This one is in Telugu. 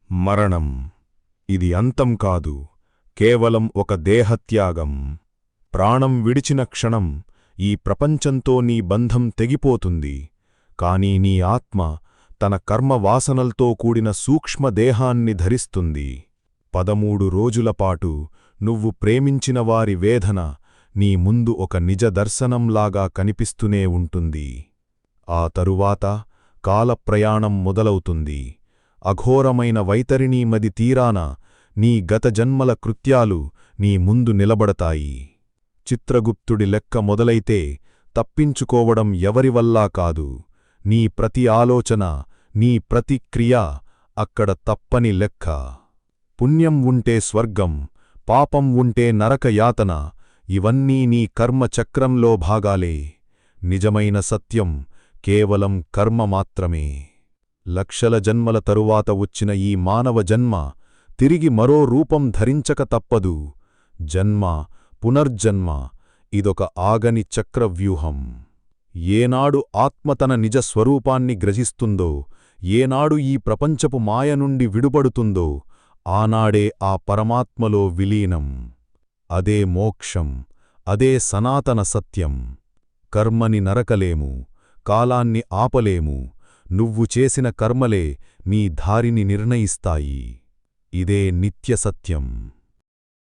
మరణం ఇది అంతం కాదు, కేవలం ఒక దేహత్యాగం. ప్రాణం విడిచిన క్షణం ఈ ప్రపంచంతో నీ బంధం తెగిపోతుంది. కాని నీ ఆత్మ తన కర్మవాసనల్తో కూడిన సూక్ష్మదేహాన్ని ధరిస్తుంది. 13 రోజులపాటు నువ్వు ప్రేమించిన వారి వేదన నీ ముందు ఒక నిజ దర్శనంలాగా కనిపిస్తూనే ఉంటుంది. ఆ తరువాత కాలప్రయాణం మొదలవుతుంది. అఘోరమైన వైతరిణీమది తీరాన నీ గత జన్మల కృత్యాలు నీ ముందు నిలబడతాయి. చిత్రగుప్తుడి లెక్క మొదలైతే తప్పించుకోవడం ఎవరివల్లా కాదు. నీ ప్రతి ఆలోచన, నీ ప్రతి క్రియ అక్కడ తప్పని లెక్క. పుణ్యం ఉంటే స్వర్గం, పాపం ఉంటే నరకయాతన, ఇవన్నీ నీ కర్మచక్రంలో భాగాలే. నిజమైన సత్యం కేవలం కర్మ మాత్రమే. లక్షల జన్మల తరువాత వచ్చిన ఈ మానవ జన్మ తిరిగి మరో రూపం ధరించక తప్పదు. జన్మ, పునర్జన్మ ఇదొక ఆగని చక్రవ్యూహం. ఏనాడు ఆత్మ తన నిజ స్వరూపాన్ని గ్రహిస్తుందో, ఏనాడు ఈ ప్రపంచపు మాయ నుండి విడుపడుతుందో, ఆనాడే ఆ పరమాత్మలో విలీనం. అదే మోక్షం, అదే సనాతన సత్యం. కర్మని నరకలేము, కాలాన్ని ఆపలేము. నువ్వు చేసిన కర్మలే నీ దారిని నిర్ణయిస్తాయి. ఇదే నిత్య సత్యం.